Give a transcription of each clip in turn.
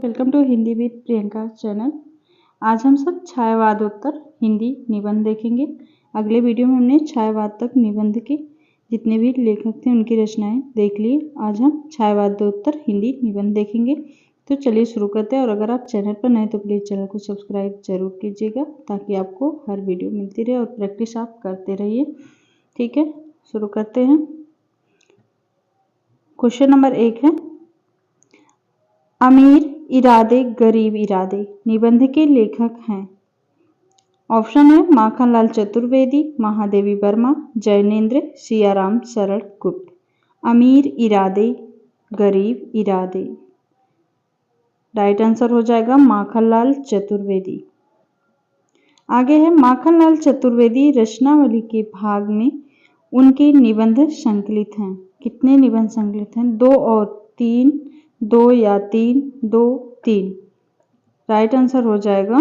Welcome to Hindi with Priyanka channel. आज हम सब छायावादोत्तर हिंदी निबंध देखेंगे। अगले वीडियो में हमने छायावादक निबंध के जितने भी लेखक थे उनकी रचनाएं देख ली। आज हम छायावादोत्तर हिंदी निबंध देखेंगे। तो चलिए शुरू करते हैं। और अगर आप चैनल पर नए तो प्लीज़ चैनल को सब्सक्राइब जरूर कीजिएगा ताकि आपको हर वीडियो मिलती रहे और प्रैक्टिस आप करते रहिए। ठीक है, शुरू करते हैं। क्वेश्चन नंबर 1 है, अमीर इरादे गरीब इरादे निबंध के लेखक हैं। ऑप्शन है माखनलाल चतुर्वेदी, महादेवी वर्मा, जैनेन्द्र, सियाराम शरण गुप्त। अमीर इरादे गरीब इरादे, राइट आंसर हो जाएगा माखनलाल चतुर्वेदी। आगे है माखनलाल चतुर्वेदी रचनावली के भाग में उनके निबंध संकलित हैं। कितने निबंध संकलित हैं? 2 और 3, 2 या 3, 2, 3। राइट आंसर हो जाएगा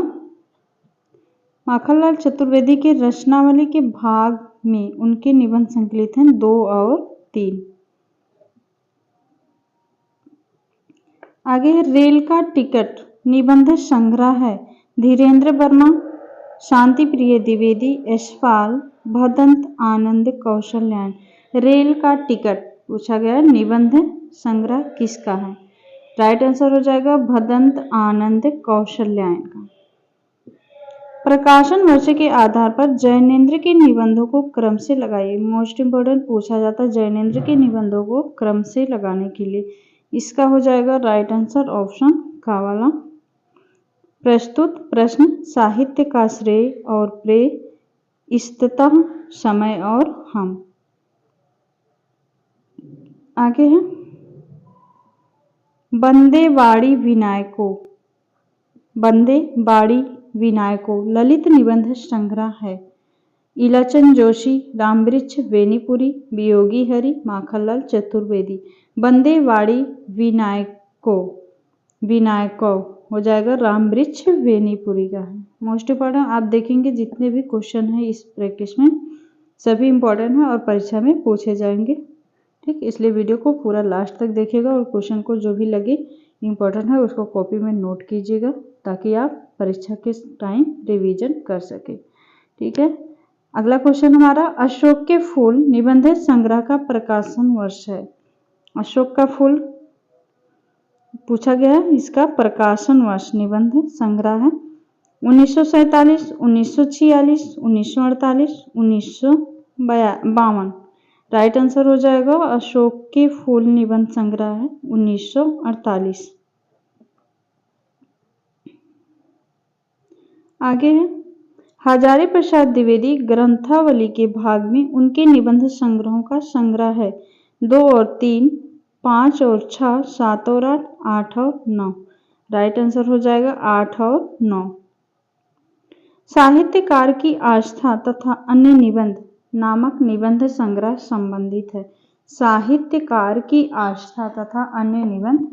माखनलाल चतुर्वेदी के रचनावली के भाग में उनके निबंध संकलित हैं 2 और 3। आगे है रेल का टिकट निबंध संग्रह है। धीरेन्द्र वर्मा, शांति प्रिय द्विवेदी, यशपाल, भदंत आनंद कौशल्यायन। रेल का टिकट पूछा गया निबंध संग्रह किसका है? राइट आंसर हो जाएगा भदंत आनंद कौशल्यायन का। प्रकाशन वर्ष के आधार पर जैनेन्द्र के निबंधों को क्रम से लगाइए। मोस्ट इंपोर्टेंट पूछा जाता है जैनेन्द्र के निबंधों को क्रम से लगाने के लिए। इसका हो जाएगा राइट आंसर ऑप्शन का वाला। प्रस्तुत प्रश्न साहित्य का श्रेय और प्रेय, इस्ततः, समय और हम। आगे है बंदे बाड़ी विनायको, बंदे बाड़ी विनायको ललित निबंध संग्रह है। इलाचंद जोशी, रामवृक्ष वेनीपुरी, वियोगी हरि, माखनलाल चतुर्वेदी। बंदे बाड़ी विनायको, विनायको हो जाएगा रामवृक्ष वेनीपुरी का है। मोस्ट इंपॉर्टेंट आप देखेंगे जितने भी क्वेश्चन है इस प्रैक्टिस में सभी इंपॉर्टेंट है और परीक्षा में पूछे जाएंगे। ठीक, इसलिए वीडियो को पूरा लास्ट तक देखिएगा और क्वेश्चन को जो भी लगे इम्पोर्टेंट है उसको कॉपी में नोट कीजिएगा ताकि आप परीक्षा के टाइम रिवीजन कर सके। ठीक है, अगला क्वेश्चन हमारा अशोक के फूल निबंध संग्रह का प्रकाशन वर्ष है। अशोक का फूल पूछा गया है, इसका प्रकाशन वर्ष निबंध संग्रह है 1947, 1946, 1948, 1952। राइट आंसर हो जाएगा अशोक के फूल निबंध संग्रह है 1948। आगे है हजारी प्रसाद द्विवेदी ग्रंथावली के भाग में उनके निबंध संग्रहों का संग्रह है 2 और 3, 5 और 6, 7 और 8, 8 और 9। राइट आंसर हो जाएगा 8 और 9। साहित्यकार की आस्था तथा अन्य निबंध नामक निबंध संग्रह संबंधित है। साहित्यकार की आस्था तथा अन्य निबंध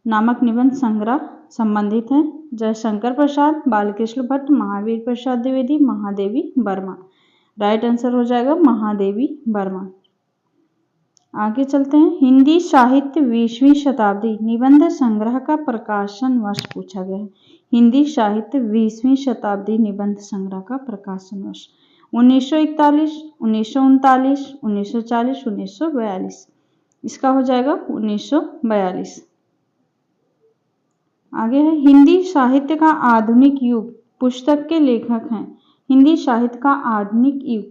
नामक निबंध संग्रह संबंधित है। जयशंकर प्रसाद, बालकृष्ण भट्ट, महावीर प्रसाद द्विवेदी, महादेवी वर्मा। राइट आंसर हो जाएगा महादेवी वर्मा। आगे चलते हैं। हिंदी साहित्य 20वीं शताब्दी निबंध संग्रह का प्रकाशन वर्ष पूछा गया है। हिंदी साहित्य 20वीं शताब्दी निबंध संग्रह का प्रकाशन वर्ष 1941, 1939, 1940, 1942। इसका हो जाएगा 1942। आगे है हिंदी साहित्य का आधुनिक युग पुस्तक के लेखक हैं। हिंदी साहित्य का आधुनिक युग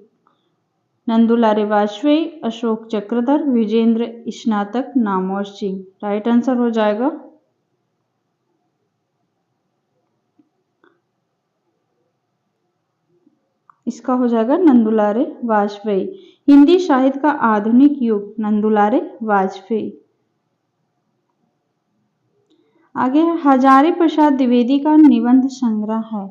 नंदुलारे वाजपेयी, अशोक चक्रधर, विजेंद्र स्नातक, नामवर सिंह। राइट आंसर हो जाएगा इसका हो जाएगा नंदुलारे वाजपेयी। हिंदी साहित्य का आधुनिक युग नंदुलारे वाजपेयी। आगे है हजारी प्रसाद द्विवेदी का निबंध संग्रह है।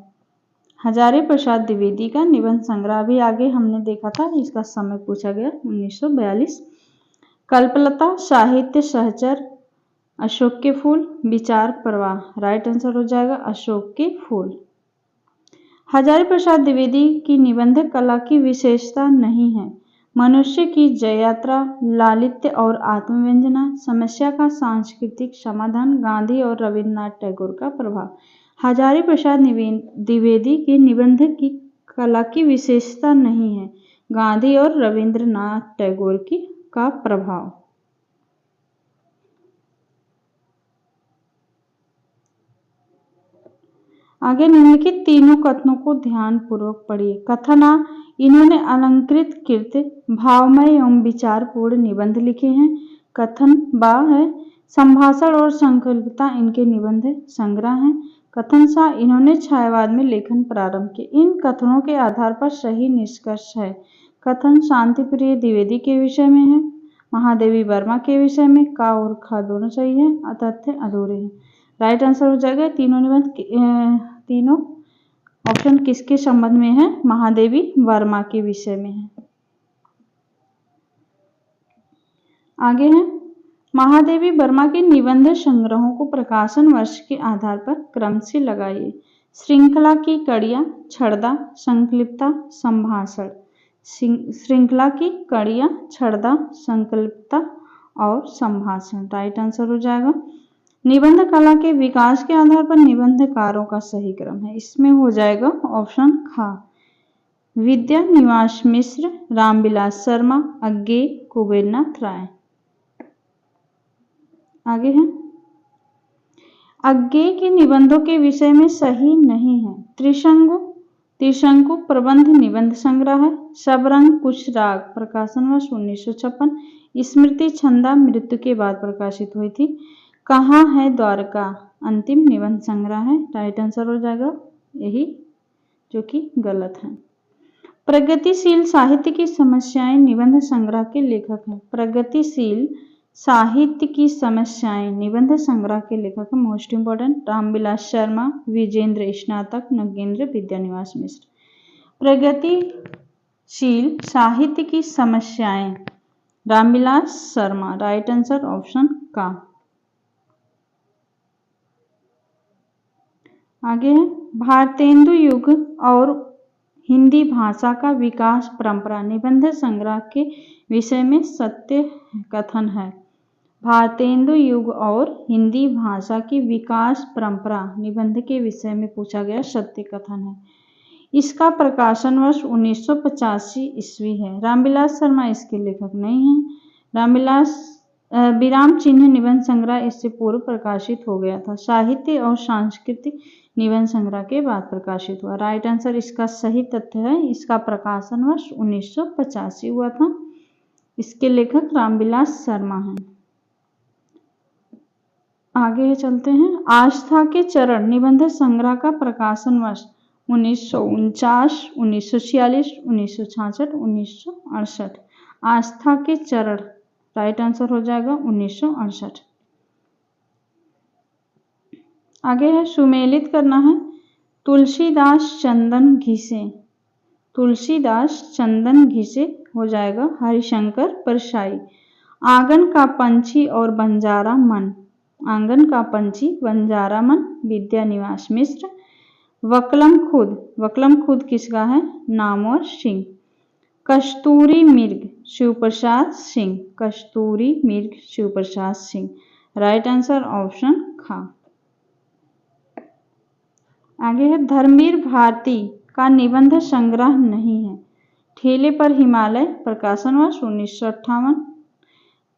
हजारी प्रसाद द्विवेदी का निबंध संग्रह भी आगे हमने देखा था, इसका समय पूछा गया 1942। कल्पलता, साहित्य सहचर, अशोक के फूल, विचार प्रवाह। राइट आंसर हो जाएगा अशोक के फूल। हजारी प्रसाद द्विवेदी की निबंध कला की विशेषता नहीं है। मनुष्य की जययात्रा, लालित्य और आत्मव्यंजना, समस्या का सांस्कृतिक समाधान, गांधी और रविन्द्रनाथ टैगोर का प्रभाव। हजारी प्रसाद द्विवेदी के निबंध की कला की विशेषता नहीं है, गांधी और रविन्द्रनाथ टैगोर का प्रभाव। आगे निम्नलिखित तीनों कथनों को ध्यान पूर्वक पढ़िए। कथन आ, इन्होंने अलंकृत कृत, भावमय एवं विचारपूर्ण निबंध लिखे हैं। कथन बा है, संभाषण और संकल्पिता इनके निबंध संग्रह हैं। कथन सा, इन्होंने छायावाद में लेखन प्रारंभ किए। इन कथनों के आधार पर सही निष्कर्ष है। कथन शांतिप्रिय द्विवेदी के विषय में है, महादेवी वर्मा के विषय में, का और खा दोनों सही है, तथ्य अधूरे हैं। राइट आंसर हो जाएगा तीनों निबंध। तीनों ऑप्शन किसके संबंध में है? महादेवी वर्मा के विषय में है। आगे है, महादेवी वर्मा के निबंध संग्रहों को प्रकाशन वर्ष के आधार पर क्रम से लगाइए। श्रृंखला की कड़ियां, छड़दा, संकल्पिता, संभाषण। श्रृंखला की कड़ियां, छड़दा, संकल्पिता और संभाषण। राइट आंसर हो जाएगा। निबंध कला के विकास के आधार पर निबंधकारों का सही क्रम है, इसमें हो जाएगा ऑप्शन खा। विद्या निवास मिश्र, रामविलास शर्मा, अज्ञे, कुबेरनाथ राय। आगे है, अज्ञे के निबंधों के विषय में सही नहीं है। त्रिशंकु प्रबंध निबंध संग्रह है। सब रंग कुछ राग, प्रकाशन वर्ष 1956। स्मृति छंदा मृत्यु के बाद प्रकाशित हुई थी। कहाँ है द्वारका, अंतिम निबंध संग्रह है। राइट आंसर हो जाएगा यही, जो कि गलत है। प्रगतिशील साहित्य की समस्याएं निबंध संग्रह के लेखक हैं। प्रगतिशील साहित्य की समस्याएं निबंध संग्रह के लेखक हैं। मोस्ट इंपोर्टेंट, रामविलास शर्मा, विजेंद्र स्नातक, नगेंद्र विद्यानिवास मिश्र। प्रगतिशील साहित्य की समस्याएं, Ramvilas Sharma. Right answer option का। आगे है, भारतेंदु युग और हिंदी भाषा का विकास परंपरा निबंध संग्रह के विषय में सत्य कथन है। भारतेंदु युग और हिंदी भाषा की विकास परंपरा निबंध के विषय में पूछा गया सत्य कथन है। इसका प्रकाशन वर्ष 1985 ईस्वी है। रामविलास शर्मा इसके लेखक नहीं हैं। रामविलास विराम चिन्ह निबंध संग्रह इससे पूर्व प्रकाशित हो गया था। साहित्य और सांस्कृतिक निबंध संग्रह के बाद प्रकाशित हुआ। राइट आंसर इसका सही तथ्य है, इसका प्रकाशन वर्ष 1985 हुआ था। इसके लेखक रामविलास शर्मा हैं। आगे चलते हैं, आस्था के चरण निबंध संग्रह का प्रकाशन वर्ष 1949, 1946, 1966, 1968। आस्था के चरण, राइट आंसर हो जाएगा 1968। आगे है, सुमेलित करना है। तुलसीदास चंदन घिसे, तुलसीदास चंदन घिसे हो जाएगा हरिशंकर परसाई। आंगन का पंछी और बंजारा मन, आंगन का पंछी बंजारा मन, विद्यानिवास मिश्र। वक्लम खुद किसका है? नामवर सिंह। कस्तूरी मृग, शिवप्रसाद सिंह। कस्तूरी मृग, Shivprasad Singh. Right answer option खा। आगे है, धर्मवीर भारती का निबंध संग्रह नहीं है। ठेले पर हिमालय, प्रकाशन वर्ष 1958।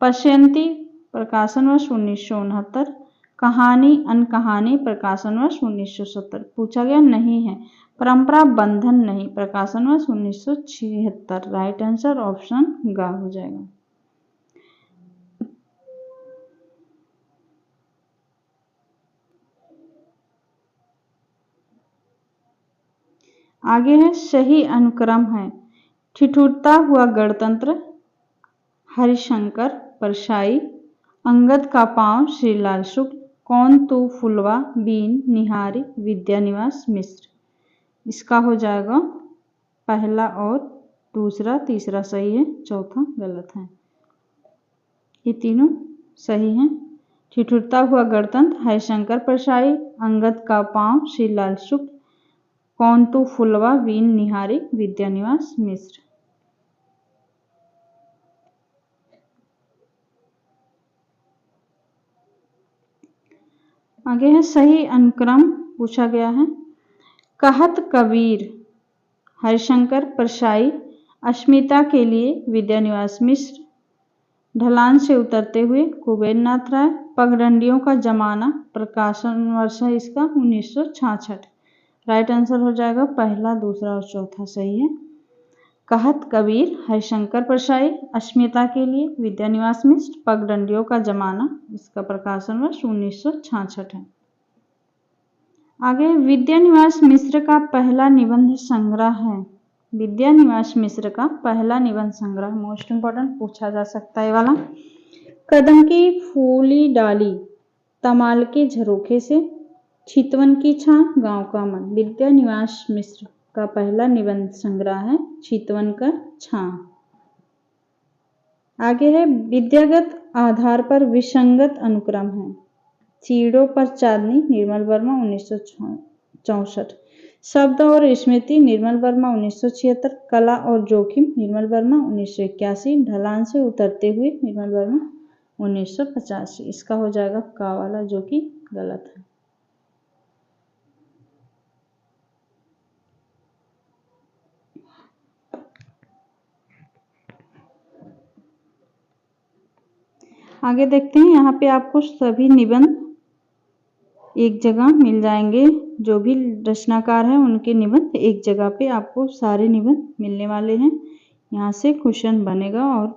पश्यंती, प्रकाशन वर्ष 1969। कहानी अनकहानी, प्रकाशन वर्ष 1970। पूछा गया नहीं है। परंपरा बंधन नहीं, प्रकाशन वर्ष 1976। राइट आंसर ऑप्शन गा हो जाएगा। आगे है, सही अनुक्रम है। ठिठुरता हुआ गणतंत्र, हरिशंकर परसाई। अंगद का पांव, श्रीलाल शुक्ल। कौन तू फुलवा, बीन निहारी, विद्यानिवास मिश्र। इसका हो जाएगा पहला और दूसरा, तीसरा सही है, चौथा गलत है। ये तीनों सही हैं। ठिठुरता हुआ गणतंत्र, हरिशंकर परसाई। अंगद का पांव, श्रीलाल शुक्ल। कौन तू फुलवा, बीन निहारी, विद्यानिवास मिश्र। आगे है सही अनुक्रम पूछा गया है। कहत कबीर हरिशंकर परशाई अस्मिता के लिए विद्यानिवास मिश्र, ढलान से उतरते हुए कुबेर नाथ राय, पगडंडियों का जमाना, प्रकाशन वर्ष है इसका 1966। राइट आंसर हो जाएगा पहला, दूसरा और चौथा सही है। कहत कबीर हरिशंकर परशाई अस्मिता के लिए विद्यानिवास मिश्र, पगडंडियों का जमाना, इसका प्रकाशन वर्ष 1966 है। आगे विद्यानिवास मिश्र का पहला निबंध संग्रह है। विद्यानिवास मिश्र का पहला निबंध संग्रह मोस्ट इंपॉर्टेंट पूछा जा सकता है वाला। कदम की फूली डाली, तमाल के झरोखे से, चितवन की छां, गांव का मन। विद्यानिवास मिश्र का पहला निबंध संग्रह है चितवन का छां। आगे है विद्यागत आधार पर विसंगत अनुक्रम है। चीड़ों पर चांदनी, निर्मल वर्मा 1964। शब्द और स्मृति, निर्मल वर्मा 1976। कला और जोखिम, निर्मल वर्मा 1981। ढलान से उतरते हुए, निर्मल वर्मा 1985। इसका हो जाएगा का वाला जो कि गलत है। आगे देखते हैं, यहाँ पे आपको सभी निबंध एक जगह मिल जाएंगे। जो भी रचनाकार हैं उनके निबंध एक जगह पे आपको सारे निबंध मिलने वाले हैं। यहाँ से क्वेश्चन बनेगा और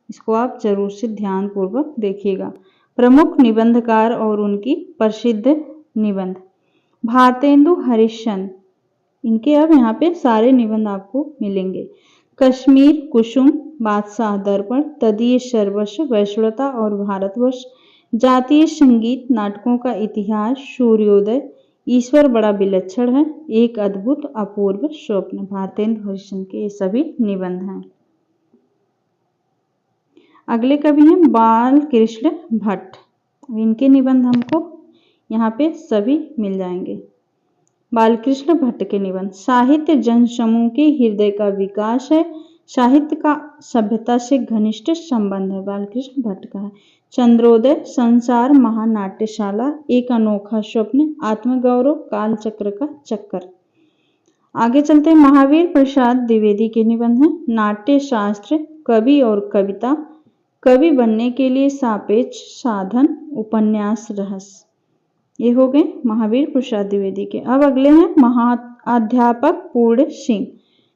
इसको आप जरूर से ध्यान पूर्वक देखिएगा। प्रमुख निबंधकार और उनकी प्रसिद्ध निबंध। भारतेंदु हरिश्चंद्र, इनके अब यहाँ पे सारे निबंध आपको मिलेंगे। कश्मीर कुसुम, बादशाह दर्पण, तदीय सर्वस्व, वैश्वता और भारतवर्ष, जातीय संगीत, नाटकों का इतिहास, सूर्योदय, ईश्वर बड़ा विलक्षण है, एक अद्भुत अपूर्व स्वप्न। भारतेंदु हरिश्चंद्र के ये सभी निबंध हैं। अगले कवि हैं बाल कृष्ण भट्ट। इनके निबंध हमको यहाँ पे सभी मिल जाएंगे। बालकृष्ण भट्ट के निबंध। साहित्य जनसमूह के हृदय का विकास है, साहित्य का सभ्यता से घनिष्ठ संबंध है। बालकृष्ण भट्ट का है। चंद्रोदय, संसार, महानाट्यशाला, एक अनोखा स्वप्न, आत्मगौरव, कालचक्र का चक्कर। आगे चलते हैं, महावीर प्रसाद द्विवेदी के निबंध हैं। नाट्य शास्त्र, कवि और कविता, कवि बनने के लिए सापेक्ष साधन, उपन्यास रहस्य। ये हो गए महावीर प्रसाद द्विवेदी के। अब अगले हैं महाअध्यापक पूर्ण सिंह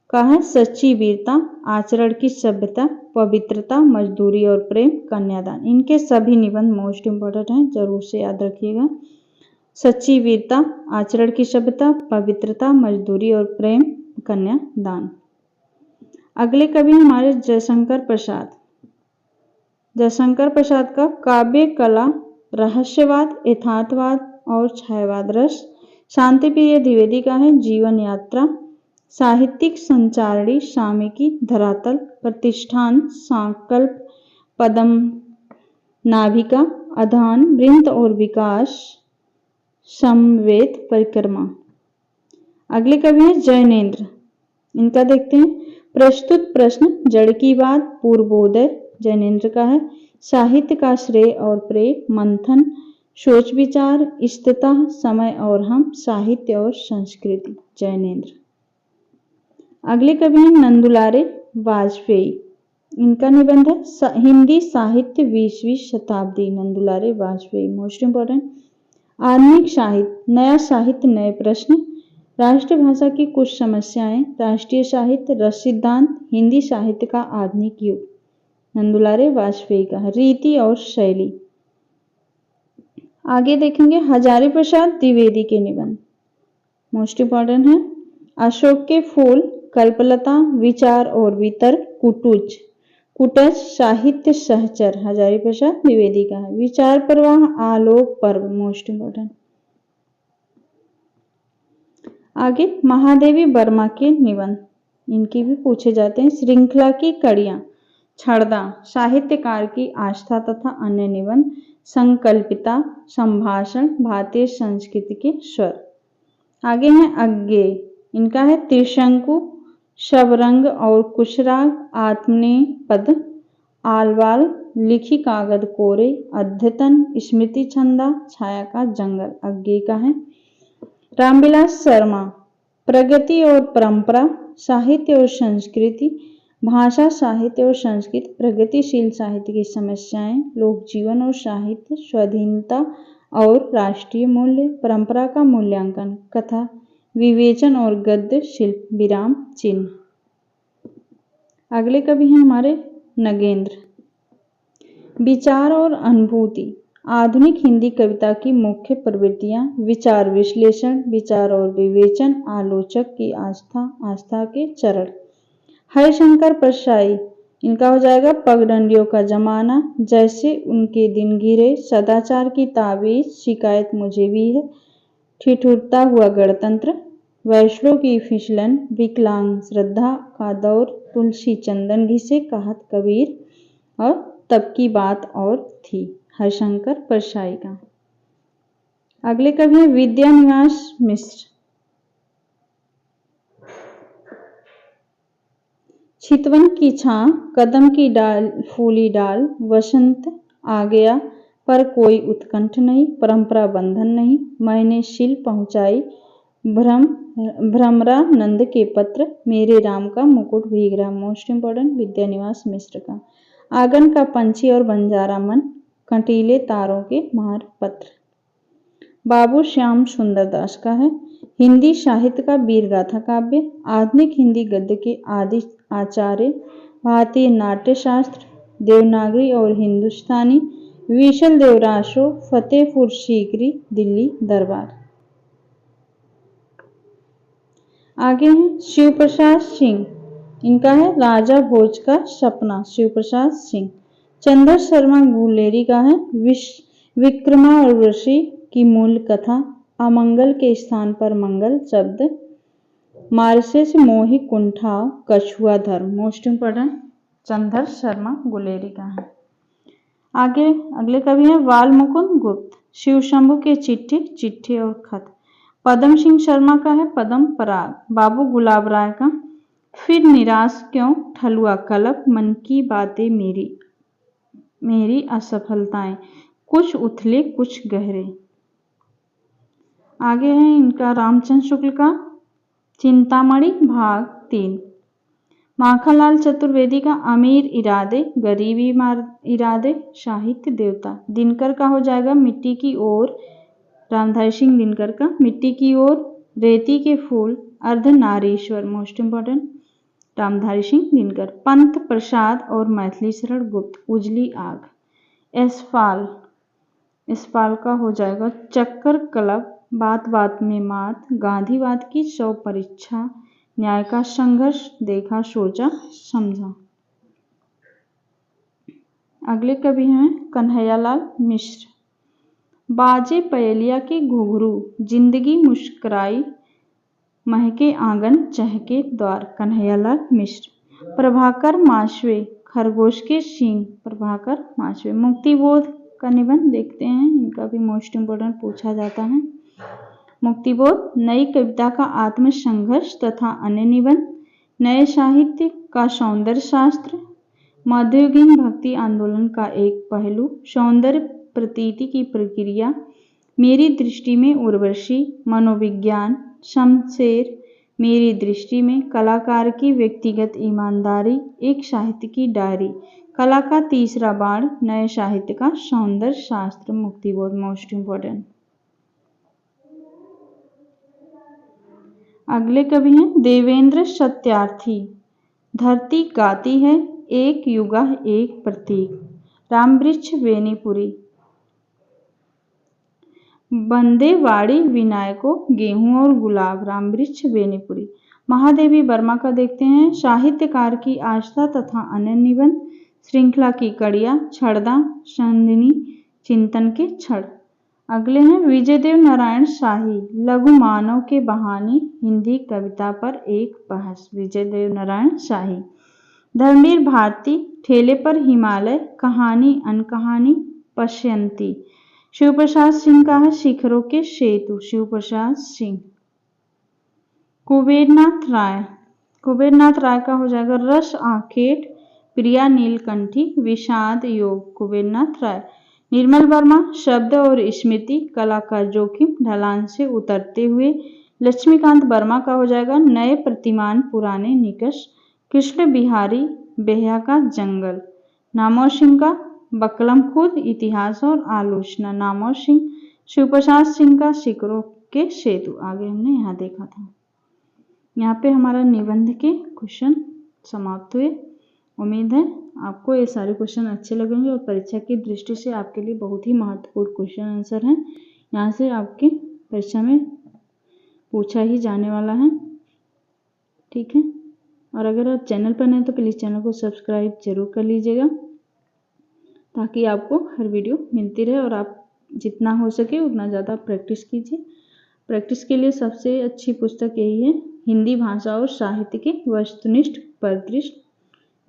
का है सच्ची वीरता, आचरण की सभ्यता, पवित्रता, मजदूरी और प्रेम, कन्यादान। इनके सभी निबंध मोस्ट इंपॉर्टेंट हैं, जरूर से याद रखिएगा। सच्ची वीरता, आचरण की सभ्यता, पवित्रता, मजदूरी और प्रेम, कन्यादान। अगले कवि हमारे जयशंकर प्रसाद। जयशंकर प्रसाद का काव्य कला, रहस्यवाद, यथार्थवाद और छायावाद रस। शांति प्रिय द्विवेदी का है जीवन यात्रा, साहित्यिक संचारणी, सामयिकी, धरातल, प्रतिष्ठान, संकल्प, पदम नाभिका, अधान, वृंत और विकास, समवेत, परिक्रमा। अगले कवि है जैनेन्द्र। इनका देखते हैं। प्रस्तुत प्रश्न, जड़ की बात, पूर्वोदय, जैनेन्द्र का है। साहित्य का श्रेय और प्रेय, मंथन, सोच विचार, इष्टता, समय और हम, साहित्य और संस्कृति, जैनेन्द्र। अगले कवि हैं नंदुलारे वाजपेयी। इनका निबंध है हिंदी साहित्य 20वीं शताब्दी, नंदुलारे वाजपेयी। Most important. आधुनिक साहित्य, नया साहित्य, नए प्रश्न, राष्ट्रभाषा की कुछ समस्याएं, राष्ट्रीय साहित्य, रस सिद्धांत, हिंदी साहित्य का आधुनिक युग, नंदुलारे वाजपेयी का है। रीति और शैली। आगे देखेंगे हजारी प्रसाद द्विवेदी के निबंध, मोस्ट इंपॉर्टेंट है। अशोक के फूल, कल्पलता, विचार और वितर्क, कुटुज, कुटज, साहित्य सहचर, हजारी प्रसाद द्विवेदी का है। विचार प्रवाह, आलोक पर्व, मोस्ट इंपॉर्टेंट। आगे महादेवी वर्मा के निबंध, इनकी भी पूछे जाते हैं। श्रृंखला की कड़ियां, छड़दा, साहित्यकार की आस्था तथा अन्य निबंध, संकल्पिता, संभाषण, भारतीय संस्कृति के स्वर। आगे हैं अज्ञेय, इनका है त्रिशंकु, शबरंग और कुशराग, आत्मनेपद, आलवाल, लिखी कागज कोरे, अद्यतन स्मृति छंदा, छाया का जंगल अज्ञे का है। रामविलास शर्मा प्रगति और परंपरा, साहित्य और संस्कृति, भाषा साहित्य और संस्कृति, प्रगतिशील साहित्य की समस्याएं, लोक जीवन और साहित्य, स्वाधीनता और राष्ट्रीय मूल्य, परंपरा का मूल्यांकन, कथा, विवेचन और गद्य शिल्प, विराम चिन्ह। अगले कवि हैं हमारे नगेंद्र। विचार और अनुभूति, आधुनिक हिंदी कविता की मुख्य प्रवृत्तियां, विचार विश्लेषण, विचार और विवेचन, आलोचक की आस्था, आस्था के चरण। हरिशंकर परसाई, इनका हो जाएगा पगडंडियों का जमाना, जैसे उनके दिन गिरे, सदाचार की ताबीज, शिकायत मुझे भी है, ठिठुरता हुआ गणतंत्र, वैष्णव की फिसलन, विकलांग श्रद्धा का दौर, तुलसी चंदन घिसे, कहत कबीर और तब की बात और थी, हरिशंकर परसाई का। अगले कवि हैं विद्यानिवास मिश्र। चितवन की छां, कदम की डाल फूली डाल, वसंत आ गया पर कोई उत्कंठ नहीं, परंपरा बंधन नहीं, मैंने शील पहुंचाई, भ्रमरा नंद के पत्र, मेरे राम का मुकुट भीग रहा। मोस्ट इंपॉर्टेंट विद्यानिवास मिश्र का। आंगन का पंछी और बंजारा मन, कंटीले तारों के मार पत्र, बाबू श्याम सुंदर दास का है। हिंदी साहित्य का वीर गाथा काव्य, आधुनिक हिंदी गद्य के आदि आचार्य, भारतीय नाट्य शास्त्र, देवनागरी और हिंदुस्तानी, विशल देवरासो, फतेहपुर सीकरी, दिल्ली दरबार। आगे हैं शिव प्रसाद सिंह, इनका है राजा भोज का सपना, शिव प्रसाद सिंह। चंद्र शर्मा गुलेरी का है विक्रमार्वशी की मूल कथा, अमंगल के स्थान पर मंगल शब्द, मार्सेस मोहि कुंठाव, कछुआ धर्म। मोस्ट इंपॉर्टेंट चंद्र शर्मा गुलेरी का है। आगे अगले कवि हैं बालमुकुंद गुप्त, शिव शंभु के चिट्ठी, चिट्ठी और खत। पदम सिंह शर्मा का है पदम पराग। बाबू गुलाब राय का फिर निराश क्यों, ठलुआ कलब, मन की बातें मेरी, मेरी असफलताएं, कुछ उथले कुछ गहरे। आगे है इनका रामचंद्र शुक्ल का चिंतामणि भाग 3। माखनलाल चतुर्वेदी का अमीर इरादे, गरीबी इरादे, साहित्य देवता। दिनकर का हो जाएगा मिट्टी की ओर, रामधारी सिंह दिनकर का मिट्टी की ओर, रेती के फूल, अर्धनारीश्वर। Most important Ramdhari Singh Dinkar. पंत प्रसाद और मैथिली शरण गुप्त, उजली आग। एसपाल, एसपाल का हो जाएगा चक्कर क्लब, बात बात में मात, गांधीवाद की 100 परीक्षा, न्याय का संघर्ष, देखा सोचा समझा। अगले कवि हैं कन्हैयालाल मिश्र। बाजे पयलिया के घुघरू, जिंदगी मुस्कुराई, महके आंगन चहके द्वार, कन्हैयालाल मिश्र। प्रभाकर माशवे, खरगोश के सींग, प्रभाकर माशवे। मुक्तिबोध का निबंध देखते हैं, इनका भी मोस्ट इंपोर्टेंट पूछा जाता है। मुक्तिबोध नई कविता का आत्म संघर्ष तथा अन्य निबंध, नए साहित्य का सौंदर्य शास्त्र, मध्ययुगीन भक्ति आंदोलन का एक पहलू, सौंदर्य प्रतीति की प्रक्रिया, मेरी दृष्टि में उर्वशी, मनोविज्ञान, शमशेर, मेरी दृष्टि में कलाकार की व्यक्तिगत ईमानदारी, एक साहित्य की डायरी, कला का तीसरा बाण, नए साहित्य का सौंदर्य शास्त्र। Muktibodh most important. अगले कवि हैं देवेंद्र सत्यार्थी। धरती गाती है, एक युगा एक प्रतीक, रामवृक्ष बेनीपुरी। बंदे वाड़ी विनायको, गेहूं और गुलाब, रामवृक्ष बेनीपुरी। महादेवी वर्मा का देखते हैं साहित्यकार की आस्था तथा अन्य निबंध, श्रृंखला की कड़ियां, छड़दा, संधिनी, चिंतन के छड़। अगले हैं विजयदेव नारायण शाही। लघु मानव के बहानी, हिंदी कविता पर एक बहस, विजयदेव नारायण शाही। धर्मवीर भारती, ठेले पर हिमालय, कहानी अनकहानी, पश्यंती। शिव प्रसाद सिंह का है शिखरों के सेतु, शिव प्रसाद सिंह। कुबेरनाथ राय, कुबेरनाथ राय का हो जाएगा रस आखेट, प्रिया नीलकंठी, विषाद योग कुबेरनाथ राय। निर्मल वर्मा, शब्द और स्मृति कला का जोखिम ढलान से उतरते हुए। लक्ष्मीकांत वर्मा का हो जाएगा नए प्रतिमान पुराने निकष। कृष्ण बिहारी बेहया का जंगल। नामवर सिंह का बकलम खुद इतिहास और आलोचना। नामवर सिंह। शिवप्रसाद सिंह का शिखरों के सेतु, आगे हमने यहाँ देखा था। यहाँ पे हमारा निबंध के क्वेश्चन समाप्त हुए। उम्मीद है आपको ये सारे क्वेश्चन अच्छे लगेंगे और परीक्षा की दृष्टि से आपके लिए बहुत ही महत्वपूर्ण क्वेश्चन आंसर हैं। यहाँ से आपके परीक्षा में पूछा ही जाने वाला है, ठीक है। और अगर आप चैनल पर नए तो प्लीज़ चैनल को सब्सक्राइब जरूर कर लीजिएगा, ताकि आपको हर वीडियो मिलती रहे और आप जितना हो सके उतना ज़्यादा प्रैक्टिस कीजिए। प्रैक्टिस के लिए सबसे अच्छी पुस्तक यही है, हिंदी भाषा और साहित्य के वस्तुनिष्ठ परिदृश्य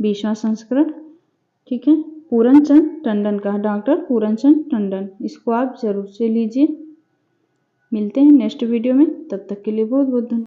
20वां संस्करण, ठीक है। पूरनचंद टंडन का, डॉक्टर पूरनचंद टंडन, इसको आप जरूर से लीजिए। मिलते हैं नेक्स्ट वीडियो में, तब तक के लिए बहुत बहुत धन्यवाद।